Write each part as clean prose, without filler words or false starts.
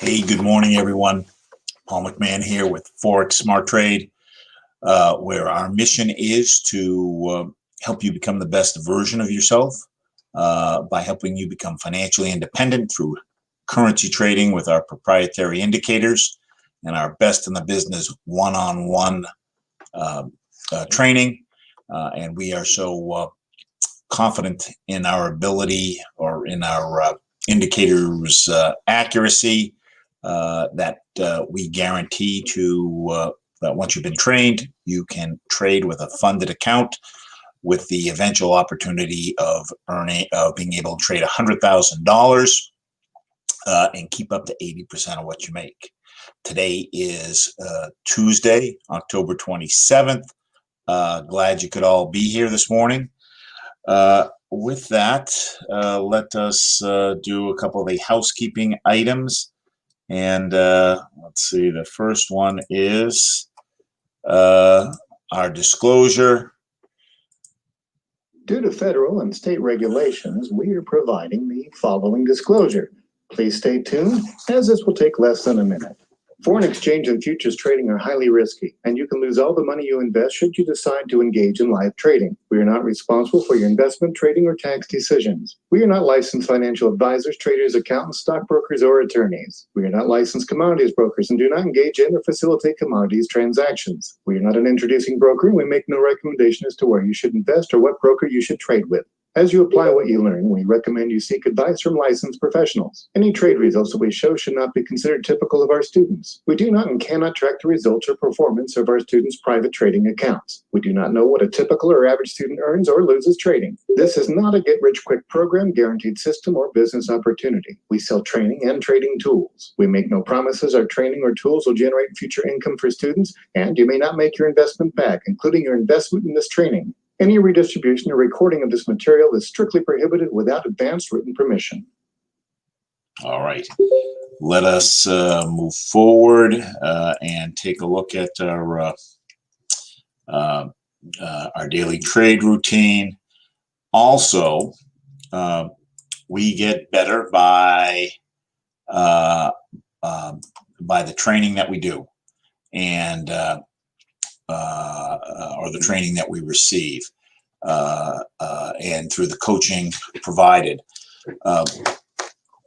Hey, good morning, everyone. Paul McMahon here with Forex Smart Trade, where our mission is to help you become the best version of yourself by helping you become financially independent through currency trading with our proprietary indicators and our best in the business one-on-one training. And we are so confident in our ability or in our indicators accuracy that we guarantee that once you've been trained, you can trade with a funded account with the eventual opportunity of being able to trade $100,000 and keep up to 80% of what you make. Today is Tuesday, October 27th. Glad you could all be here this morning. With that, let us do a couple of the housekeeping items. And let's see, the first one is our disclosure. Due to federal and state regulations, we are providing the following disclosure. Please stay tuned, as this will take less than a minute. Foreign exchange and futures trading are highly risky, and you can lose all the money you invest should you decide to engage in live trading. We are not responsible for your investment, trading, or tax decisions. We are not licensed financial advisors, traders, accountants, stockbrokers, or attorneys. We are not licensed commodities brokers and do not engage in or facilitate commodities transactions. We are not an introducing broker, and we make no recommendation as to where you should invest or what broker you should trade with. As you apply what you learn, we recommend you seek advice from licensed professionals. Any trade results that we show should not be considered typical of our students. We do not and cannot track the results or performance of our students' private trading accounts. We do not know what a typical or average student earns or loses trading. This is not a get-rich-quick program, guaranteed system, or business opportunity. We sell training and trading tools. We make no promises our training or tools will generate future income for students, and you may not make your investment back, including your investment in this training. Any redistribution or recording of this material is strictly prohibited without advance written permission. All right. Let us move forward and take a look at our daily trade routine. Also, we get better by the training that we do, and or the training that we receive, and through the coaching provided.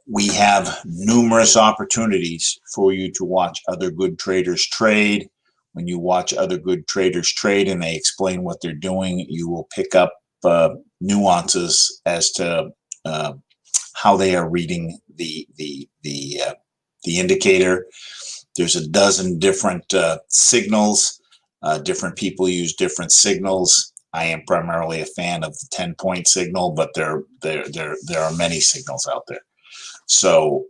We have numerous opportunities for you to watch other good traders trade. When you watch other good traders trade and they explain what they're doing, you will pick up nuances as to how they are reading the indicator. There's a dozen different signals. Different people use different signals. I am primarily a fan of the 10-point signal, but there are many signals out there. So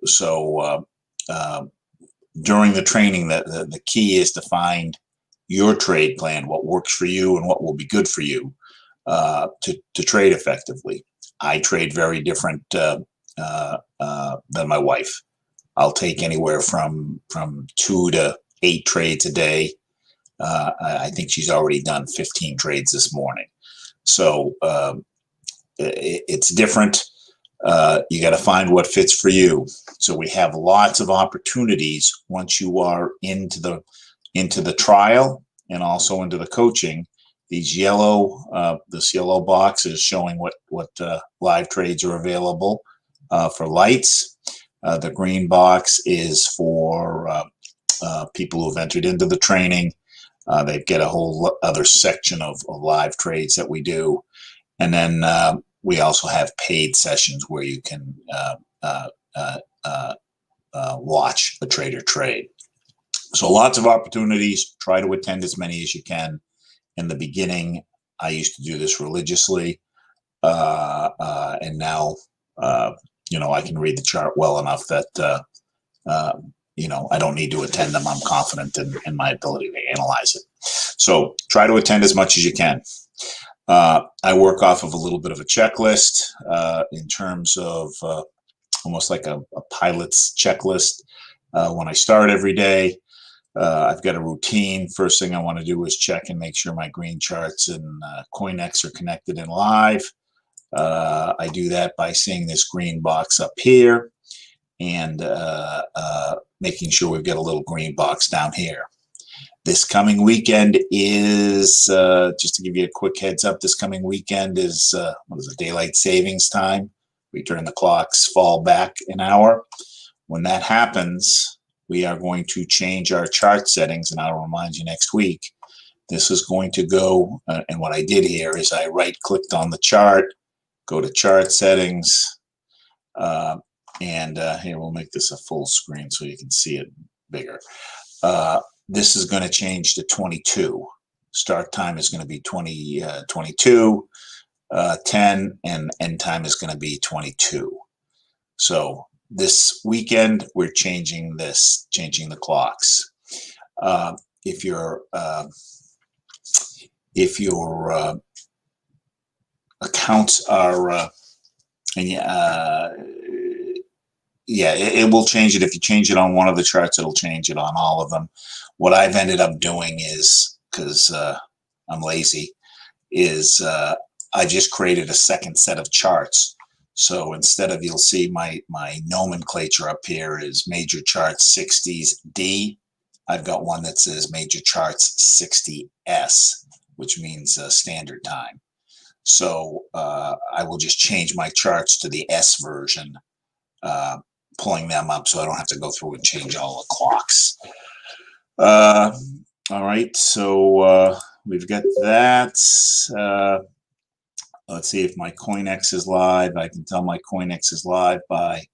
during the training, the key is to find your trade plan, what works for you and what will be good for you to trade effectively. I trade very different than my wife. I'll take anywhere from 2 to 8 trades a day. I think she's already done 15 trades this morning. So it's different. You got to find what fits for you. So we have lots of opportunities once you are into the trial and also into the coaching. These this yellow box is showing what live trades are available for lights. The green box is for people who've entered into the training. They get a whole other section of live trades that we do. And then we also have paid sessions where you can watch a trader trade. So lots of opportunities. Try to attend as many as you can. In the beginning, I used to do this religiously. And now, I can read the chart well enough that I don't need to attend them. I'm confident in my ability to analyze it. So try to attend as much as you can. I work off of a little bit of a checklist in terms of almost like a pilot's checklist. When I start every day, I've got a routine. First thing I want to do is check and make sure my green charts and CoinEx are connected and live. I do that by seeing this green box up here. and making sure we've got a little green box down here. This coming weekend is, just to give you a quick heads up, this coming weekend is, what is it, daylight savings time. We turn the clocks, fall back an hour. When that happens, we are going to change our chart settings, and I'll remind you next week. This is going to go, and what I did here is I right-clicked on the chart, go to chart settings, and here, we'll make this a full screen so you can see it bigger. This is going to change to 22. Start time is going to be 22, 10, and end time is going to be 22. So this weekend, we're changing the clocks. If your accounts are, yeah, it will change it. If you change it on one of the charts, it'll change it on all of them. What I've ended up doing is, because I'm lazy, is I just created a second set of charts. So instead of, you'll see my nomenclature up here is major charts 60s D. I've got one that says major charts 60S, which means standard time. So I will just change my charts to the S version, pulling them up so I don't have to go through and change all the clocks. All right, so we've got that. Let's see if my CoinEx is live. I can tell my CoinEx is live by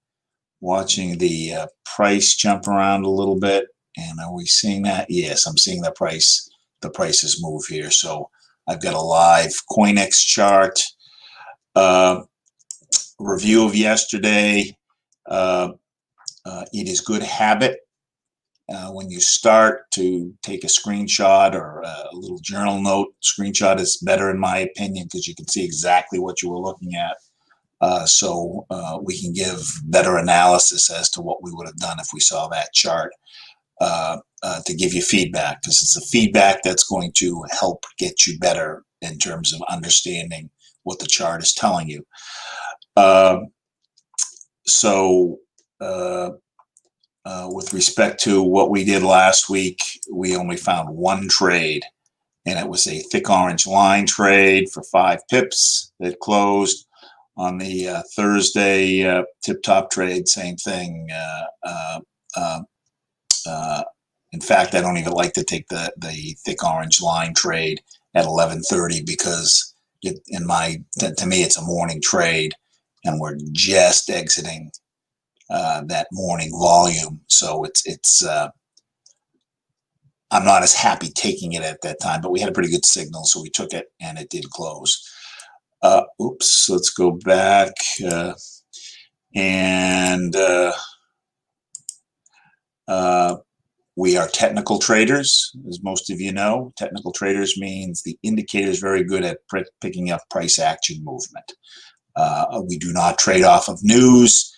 watching the price jump around a little bit. And are we seeing that? Yes, I'm seeing the prices move here. So I've got a live CoinEx chart. Review of yesterday. It is good habit when you start to take a screenshot or a little journal note. Screenshot is better in my opinion because you can see exactly what you were looking at. So we can give better analysis as to what we would have done if we saw that chart, to give you feedback, because it's the feedback that's going to help get you better in terms of understanding what the chart is telling you. With respect to what we did last week, we only found one trade, and it was a thick orange line trade for 5 pips that closed. On the Thursday tip-top trade, same thing. In fact, I don't even like to take the thick orange line trade at 11:30 because to me it's a morning trade, and we're just exiting that morning volume. So it's I'm not as happy taking it at that time, but we had a pretty good signal, so we took it, and it did close. Oops, let's go back we are technical traders, as most of you know. Technical traders means the indicator is very good at picking up price action movement. We do not trade off of news.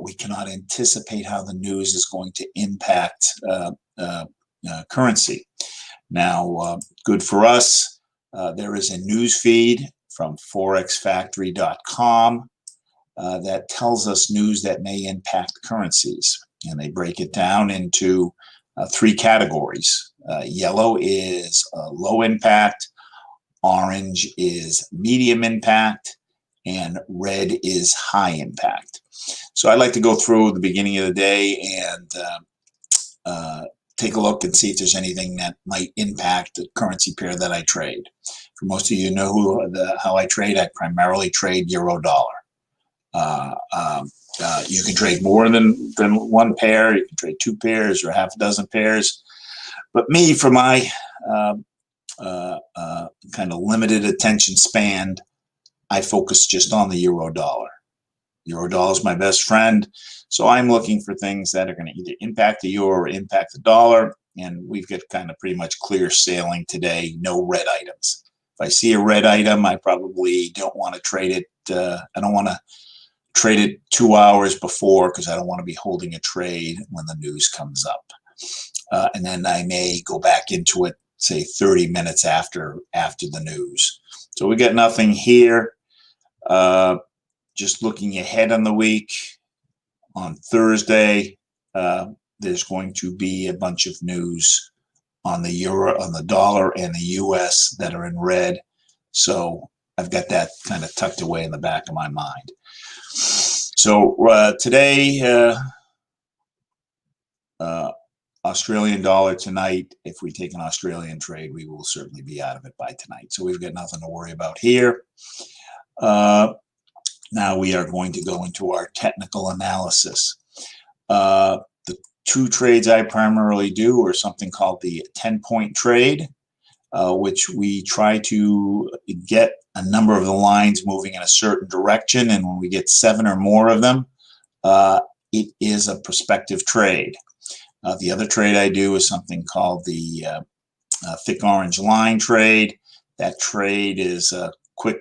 We cannot anticipate how the news is going to impact currency. Now, good for us, there is a news feed from forexfactory.com that tells us news that may impact currencies. And they break it down into 3 categories. Yellow is low impact, orange is medium impact, and red is high impact. So I'd like to go through the beginning of the day and take a look and see if there's anything that might impact the currency pair that I trade. For most of you who know how I trade, I primarily trade euro dollar. You can trade more than one pair. You can trade 2 pairs or half a dozen pairs. But me, for my kind of limited attention span, I focus just on the euro dollar. Euro dollar is my best friend. So I'm looking for things that are going to either impact the euro or impact the dollar. And we've got kind of pretty much clear sailing today, no red items. If I see a red item, I probably don't want to trade it. I don't want to trade it 2 hours before because I don't want to be holding a trade when the news comes up. And then I may go back into it, say 30 minutes after the news. So we got nothing here. Just looking ahead on the week, On Thursday, there's going to be a bunch of news on the euro, on the dollar, and the U.S. that are in red. So I've got that kind of tucked away in the back of my mind. So today, Australian dollar tonight, if we take an Australian trade, we will certainly be out of it by tonight. So we've got nothing to worry about here. Now we are going to go into our technical analysis. The two trades I primarily do are something called the 10-point trade, which we try to get a number of the lines moving in a certain direction. And when we get 7 or more of them, it is a prospective trade. The other trade I do is something called the thick orange line trade. That trade is a quick,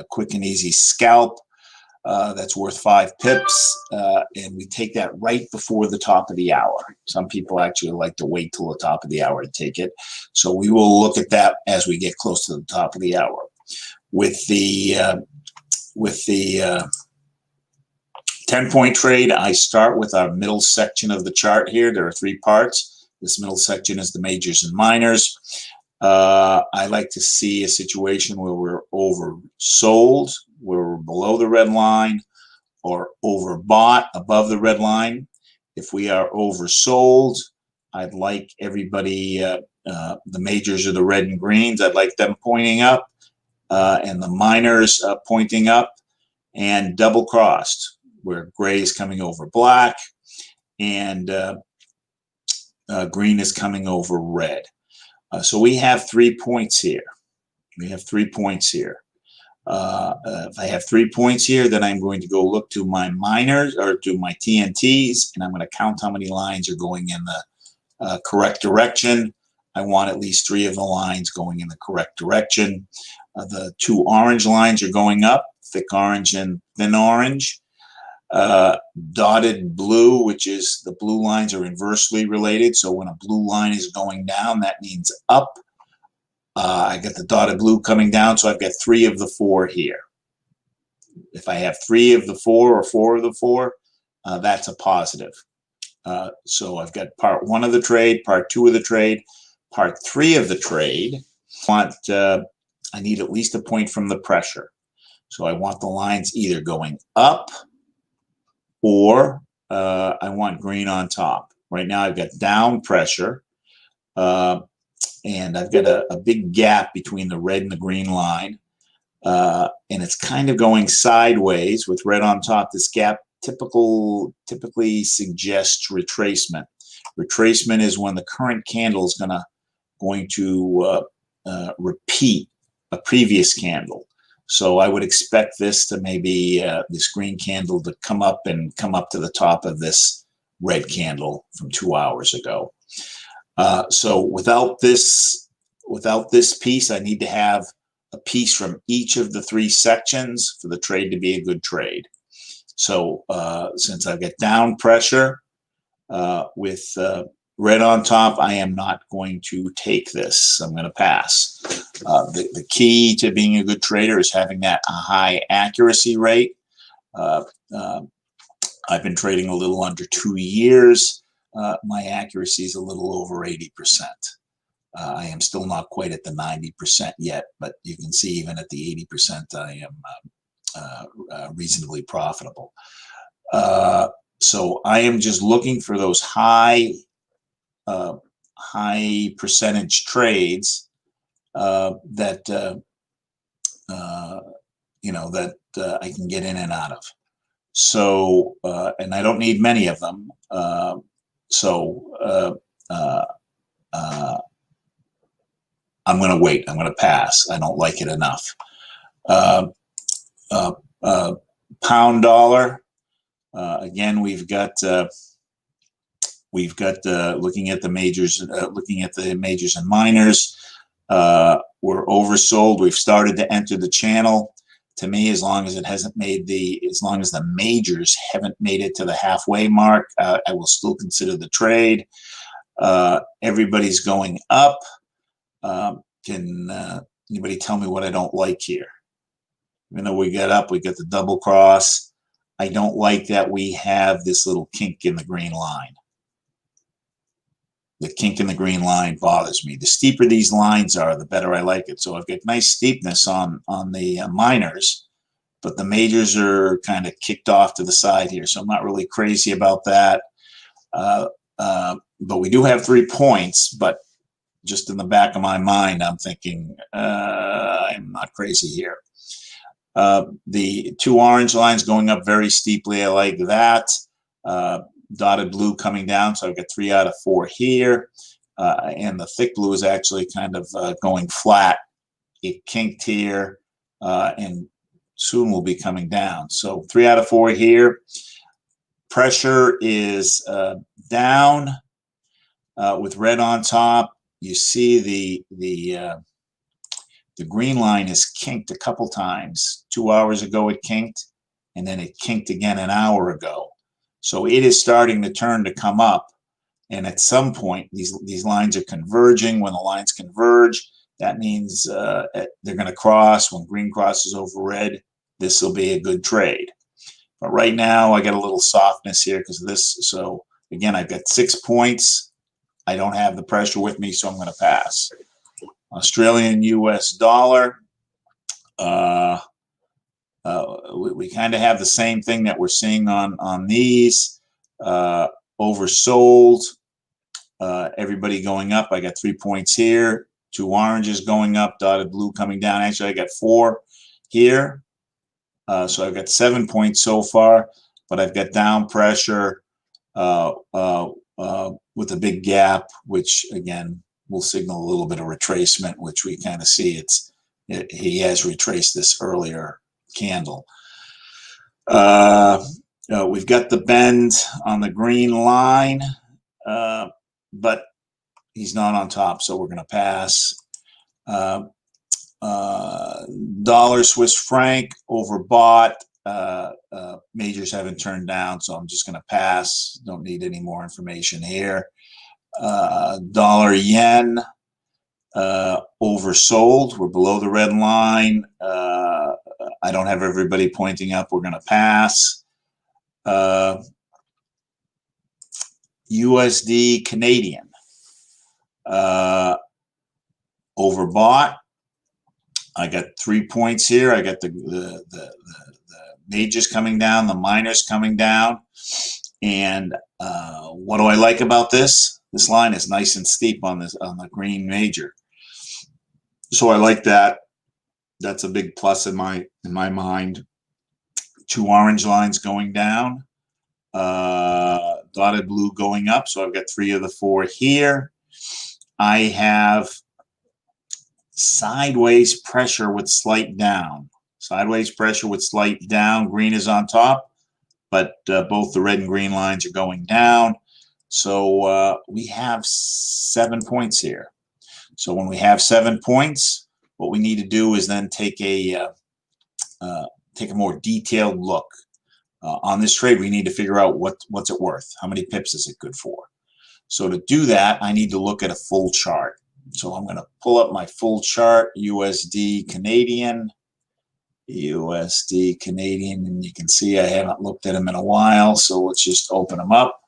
quick and easy scalp that's worth 5 pips, and we take that right before the top of the hour. Some people actually like to wait till the top of the hour to take it, so we will look at that as we get close to the top of the hour. With the 10-point trade, I start with our middle section of the chart here. There are 3 parts. This middle section is the majors and minors. I like to see a situation where we're oversold, where we're below the red line, or overbought above the red line. If we are oversold, I'd like everybody, the majors are the red and greens, I'd like them pointing up, and the minors pointing up, and double crossed, where gray is coming over black, and green is coming over red. So we have 3 points here. We have 3 points here. If I have 3 points here, then I'm going to go look to my minors or to my TNTs, and I'm going to count how many lines are going in the correct direction. I want at least 3 of the lines going in the correct direction. The 2 orange lines are going up, thick orange and thin orange. Dotted blue, which is the blue lines are inversely related. So when a blue line is going down, that means up. I get the dotted blue coming down, so I've got 3 of the 4 here. If I have 3 of the 4 or 4 of the 4, that's a positive. So I've got part 1 of the trade, part 2 of the trade, part 3 of the trade. I need at least a point from the pressure. So I want the lines either going up, or I want green on top. Right now I've got down pressure, and I've got a big gap between the red and the green line, and it's kind of going sideways with red on top. This gap typically suggests retracement. Retracement is when the current candle is going to repeat a previous candle. So I would expect this to maybe, this green candle to come up to the top of this red candle from 2 hours ago. So without this piece, I need to have a piece from each of the 3 sections for the trade to be a good trade. So since I've got down pressure with red on top, I am not going to take this. I'm going to pass. The key to being a good trader is having that high accuracy rate. I've been trading a little under 2 years. My accuracy is a little over 80%. I am still not quite at the 90% yet, but you can see even at the 80%, I am reasonably profitable. So I am just looking for those high percentage trades that I can get in and out of. So and I don't need many of them. I'm going to wait. I'm going to pass. I don't like it enough. Pound dollar. Again, we've got looking at the majors, and minors. We're oversold. We've started to enter the channel. To me, as long as the majors haven't made it to the halfway mark, I will still consider the trade. Everybody's going up. Can anybody tell me what I don't like here? Even though we got up, we got the double cross. I don't like that we have this little kink in the green line. The kink in the green line bothers me. The steeper these lines are, the better I like it. So I've got nice steepness on the minors, but the majors are kind of kicked off to the side here. So I'm not really crazy about that. But we do have 3 points, but just in the back of my mind, I'm thinking I'm not crazy here. The 2 orange lines going up very steeply, I like that. Dotted blue coming down, so I've got 3 out of 4 here. And the thick blue is actually kind of going flat. It kinked here, and soon will be coming down. So 3 out of 4 here. Pressure is down with red on top. You see the green line is kinked a couple times. 2 hours ago it kinked, and then it kinked again an hour ago. So it is starting to turn to come up, and at some point these lines are converging. When the lines converge, that means they're going to cross. When green crosses over red, this will be a good trade. But right now I got a little softness here because of this. So again, I've got 6 points. I don't have the pressure with me, so I'm going to pass. Australian US dollar. We kind of have the same thing that we're seeing on these. Oversold. Everybody going up. I got 3 points here. 2 oranges going up. Dotted blue coming down. Actually, I got 4 here. So I've got 7 points so far, but I've got down pressure with a big gap, which again will signal a little bit of retracement, which we kind of see. He has retraced this earlier candle. We've got the bend on the green line, but he's not on top, so we're going to pass. Dollar Swiss franc overbought. Majors haven't turned down, so I'm just going to pass. Don't need any more information here. Dollar yen oversold. We're below the red line. I don't have everybody pointing up. We're going to pass. USD Canadian overbought. I got 3 points here. I got the majors coming down, the minors coming down. And what do I like about this? This line is nice and steep on the green major. So I like that. That's a big plus in my mind. 2 orange lines going down. Dotted blue going up. So I've got 3 of the 4 here. I have sideways pressure with slight down. Sideways pressure with slight down. Green is on top, but both the red and green lines are going down. So we have 7 points here. So when we have 7 points, what we need to do is then take a more detailed look. On this trade, we need to figure out what's it worth. How many pips is it good for? So to do that, I need to look at a full chart. So I'm going to pull up my full chart, USD Canadian, and you can see I haven't looked at them in a while, so let's just open them up.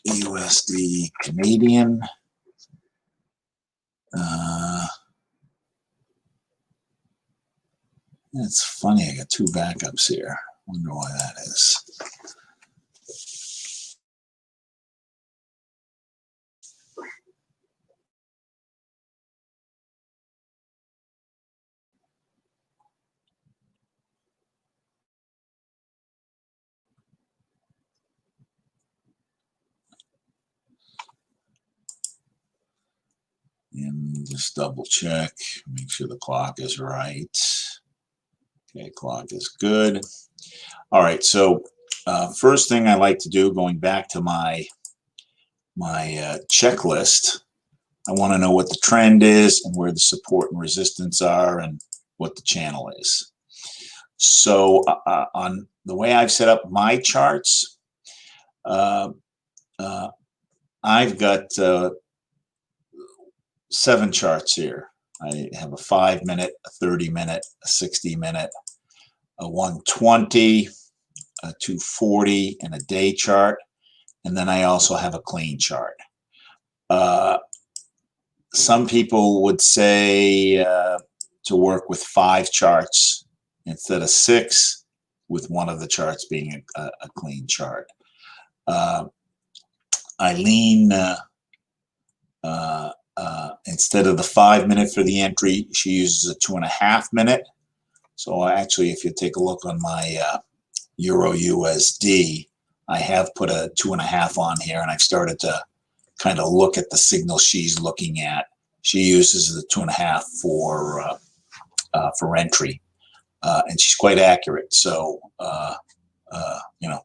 USD Canadian. It's funny, I got 2 backups here. Wonder why that is. And just double check, make sure the clock is right. Okay, clock is good. All right, so first thing I like to do, going back to my checklist, I want to know what the trend is and where the support and resistance are and what the channel is. So on the way I've set up my charts, I've got 7 charts here. I have a 5-minute, a 30-minute, a 60-minute, a 120, a 240, and a day chart. And then I also have a clean chart. Some people would say to work with 5 charts instead of 6, with one of the charts being a clean chart. Eileen, instead of the 5-minute for the entry, she uses a 2.5-minute. So actually, if you take a look on my Euro USD, I have put a 2.5 on here, and I've started to kind of look at the signal she's looking at. She uses the 2.5 for entry, and she's quite accurate. So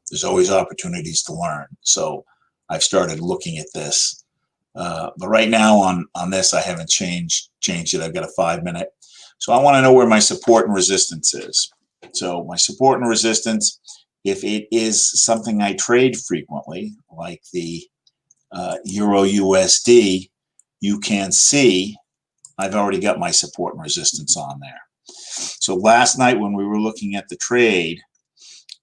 there's always opportunities to learn. So I've started looking at this, but right now on this I haven't changed it. I've got a 5-minute. So I want to know where my support and resistance is. So my support and resistance, if it is something I trade frequently, like the Euro USD, you can see I've already got my support and resistance on there. So last night when we were looking at the trade,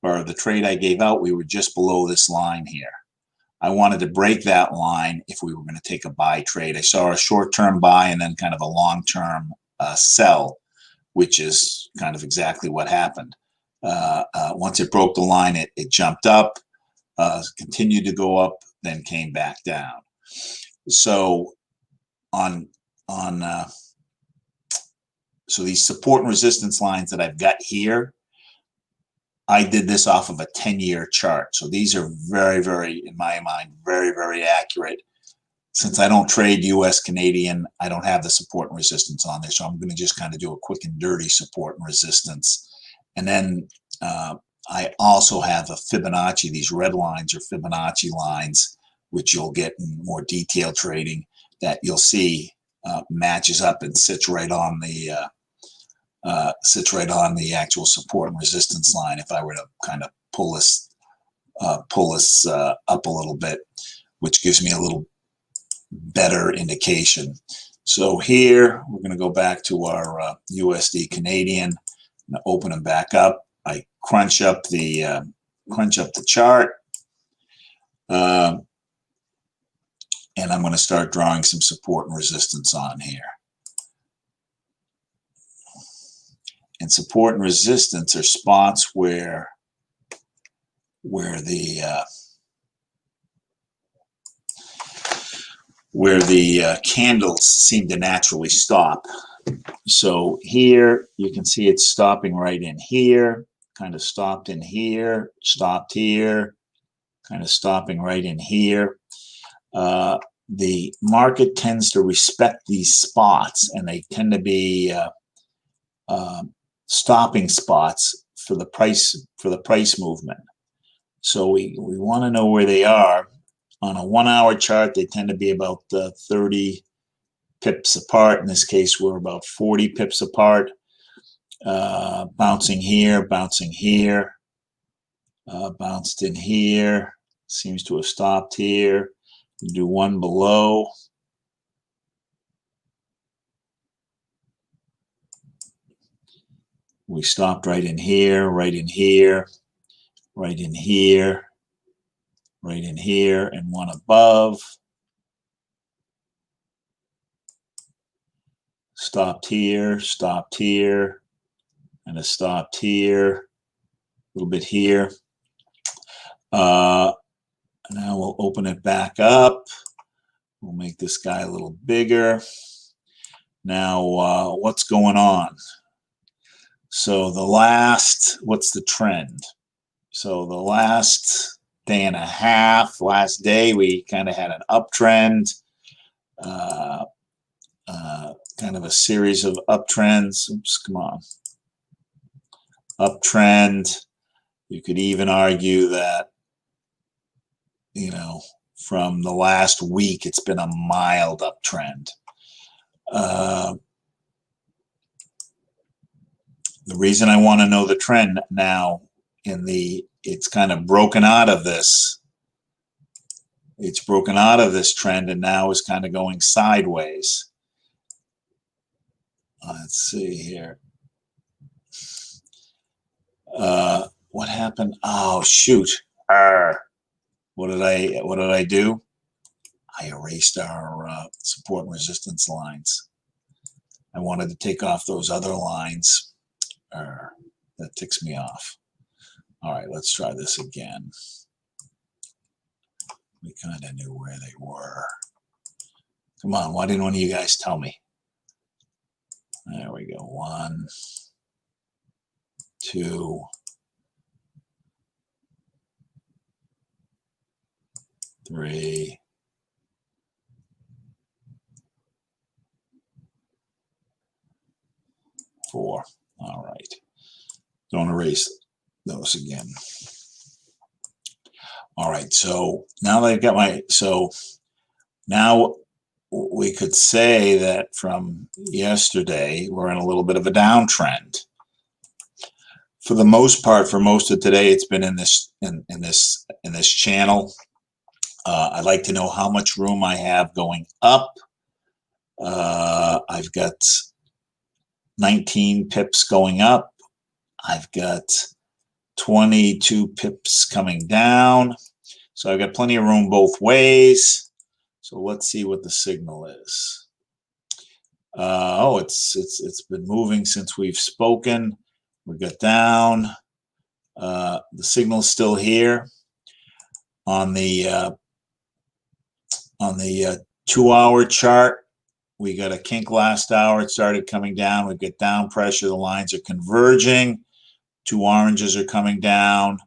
or the trade I gave out, we were just below this line here. I wanted to break that line if we were going to take a buy trade. I saw a short-term buy and then kind of a long-term sell, which is kind of exactly what happened. Once it broke the line, it jumped up, continued to go up, then came back down. So so these support and resistance lines that I've got here, I did this off of a 10-year chart. So these are very, very, in my mind, very, very accurate. Since I don't trade US Canadian, I don't have the support and resistance on there. So I'm going to just kind of do a quick and dirty support and resistance. And then I also have a Fibonacci. These red lines are Fibonacci lines, which you'll get in more detailed trading, that you'll see matches up and sits right on the actual support and resistance line. If I were to kind of pull this up a little bit, which gives me a little better indication. So here we're going to go back to our USD Canadian, and open them back up. I crunch up the chart, and I'm going to start drawing some support and resistance on here. And support and resistance are spots where the candles seem to naturally stop. So here you can see it's stopping right in here, kind of stopped in here, stopped here, kind of stopping right in here. The market tends to respect these spots, and they tend to be stopping spots for the price movement. So we want to know where they are. On a 1-hour chart, they tend to be about 30 pips apart. In this case, we're about 40 pips apart. Bouncing here, bouncing here, bounced in here, seems to have stopped here. We do one below. We stopped right in here, right in here, right in here, right in here, and one above. Stopped here, and a stopped here, a little bit here. Now we'll open it back up. We'll make this guy a little bigger. Now, what's going on? So what's the trend? So the last day and a half, last day, we kind of had an uptrend, kind of a series of uptrends. Oops, come on. Uptrend. You could even argue that, from the last week, it's been a mild uptrend. The reason I want to know the trend now, it's kind of broken out of this. It's broken out of this trend and now is kind of going sideways. Let's see here. happened? Oh, shoot. What did I do? I erased our support and resistance lines. I wanted to take off those other lines. That ticks me off. All right, let's try this again. We kind of knew where they were. Come on, why didn't one of you guys tell me? There we go. 1, 2, 3, 4. All right. Don't erase those again. All right. So now that I've got now we could say that from yesterday, we're in a little bit of a downtrend. For the most part, for most of today, it's been in this channel. I'd like to know how much room I have going up. I've got 19 pips going up. I've got 22 pips coming down. So I've got plenty of room both ways. So let's see what the signal is. Oh, it's been moving since we've spoken. We got down. The signal's still here. On the 2-hour chart, we got a kink last hour. It started coming down. We've got down pressure. The lines are converging. 2 oranges are coming down.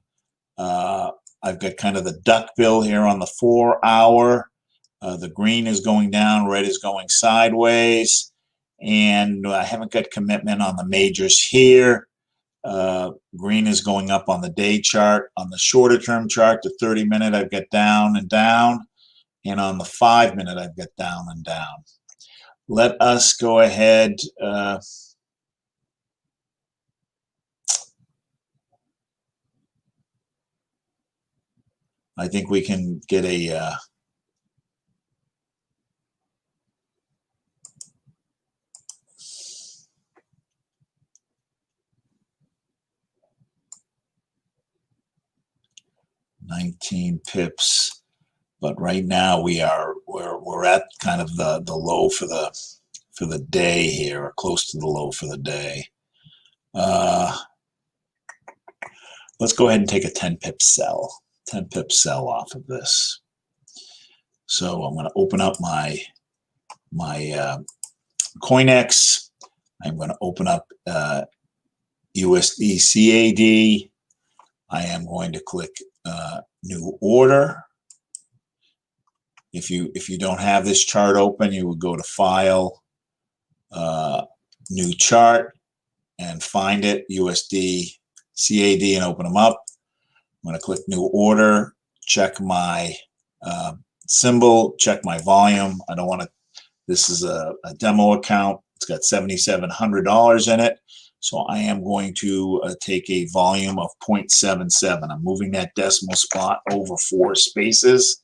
I've got kind of the duck bill here on the 4-hour. The green is going down. Red is going sideways. And I haven't got commitment on the majors here. Green is going up on the day chart. On the shorter term chart, the 30-minute, I've got down and down. And on the 5-minute, I've got down and down. Let us go ahead. I think we can get a 19 pips, but right now we're at kind of the low for the day here, or close to the low for the day. Let's go ahead and take a 10 pip sell. 10 pip sell off of this. So I'm going to open up my CoinEx. I'm going to open up USD CAD. I am going to click new order. If you don't have this chart open, you would go to File, New Chart, and find it, USD CAD, and open them up. I'm going to click New Order, check my symbol, check my volume. I don't want to. This is a demo account. It's got $7,700 in it. So I am going to take a volume of 0.77. I'm moving that decimal spot over 4 spaces.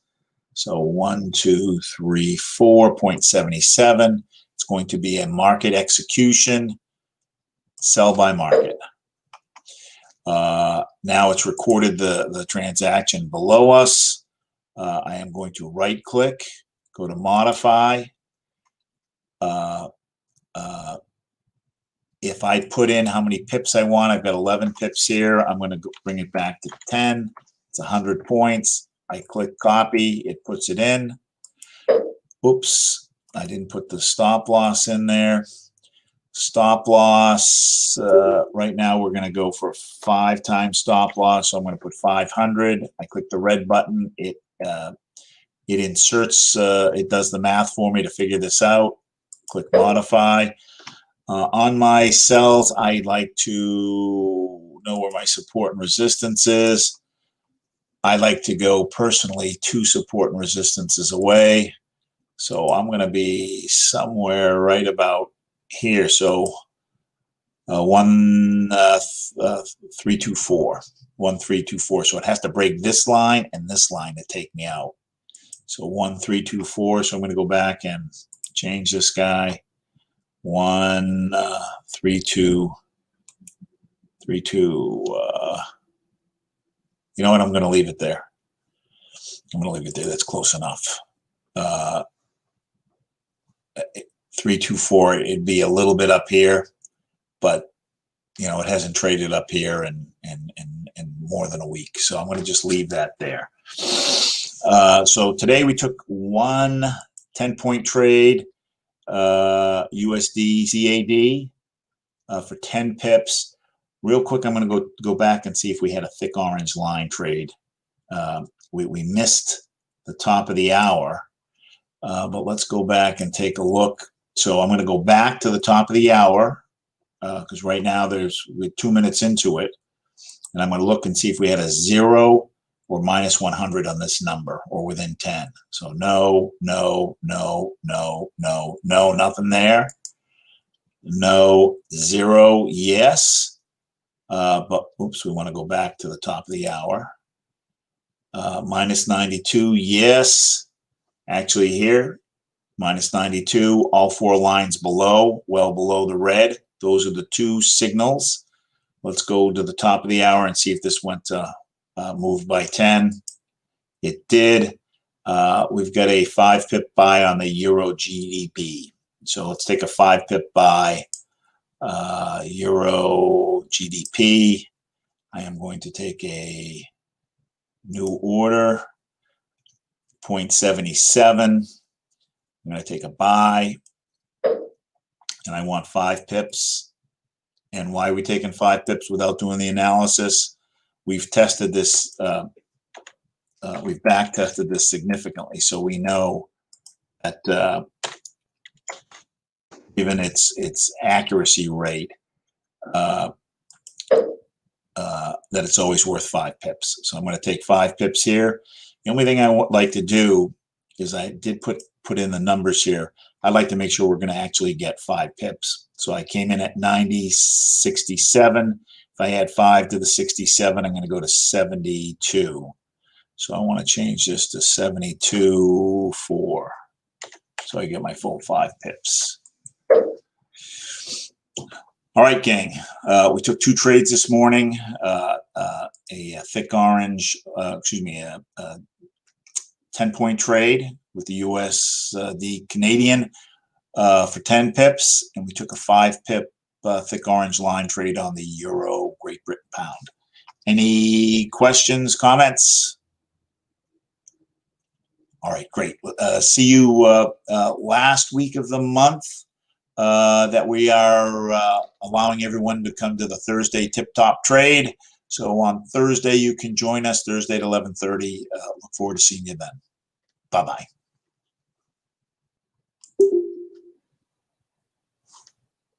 So 1, 2, 3, 4, 0.77. It's going to be a market execution, sell by market. Now it's recorded the transaction below us. I am going to right click, go to modify. If I put in how many pips I want, I've got 11 pips here. I'm going to bring it back to 10. It's 100 points. I click copy. It puts it in. Oops, I didn't put the stop loss in there. Stop loss, right now we're going to go for 5 times stop loss. So I'm going to put 500. I click the red button. It inserts, it does the math for me to figure this out. Click modify. On my cells, I like to know where my support and resistance is. I like to go personally 2 support and resistances away. So I'm going to be somewhere right about here. So 1,324. 1,324. So it has to break this line and this line to take me out. So 1,324. So I'm going to go back and change this guy. 1,323. You know what? I'm going to leave it there. I'm going to leave it there. That's close enough. 324. It'd be a little bit up here, but you know, it hasn't traded up here in more than a week. So I'm going to just leave that there. So today we took one 10-point trade, USD CAD for 10 pips. Real quick, I'm going to go back and see if we had a thick orange line trade. We missed the top of the hour, but let's go back and take a look. So I'm going to go back to the top of the hour because right now we're 2 minutes into it. And I'm going to look and see if we had a 0 or minus 100 on this number or within 10. So no, nothing there. No, 0, yes. But oops, we want to go back to the top of the hour. Minus 92, yes. Actually here, minus 92, all 4 lines below, well below the red. Those are the 2 signals. Let's go to the top of the hour and see if this went moved by 10. It did. We've got a 5 pip buy on the Euro GDP. So let's take a 5 pip buy, Euro GDP. I am going to take a new order, 0.77. I'm going to take a buy, and I want 5 pips. And why are we taking 5 pips without doing the analysis? We've tested this, we've back tested this significantly, so we know that given its accuracy rate, that it's always worth 5 pips. So I'm going to take 5 pips here. The only thing I would like to do is I did put in the numbers here. I'd like to make sure we're going to actually get 5 pips. So I came in at 90.67. If I add 5 to the 67, I'm going to go to 72. So I want to change this to 72.4. So I get my full 5 pips. All right, gang. We took 2 trades this morning. A thick orange, a 10-point trade with the USD Canadian for 10 pips, and we took a 5 pip thick orange line trade on the Euro Great Britain pound. Any questions, comments? All right, great. See you last week of the month that we are allowing everyone to come to the Thursday Tip Top Trade. So on Thursday, you can join us, Thursday at 11:30. Look forward to seeing you then. Bye-bye.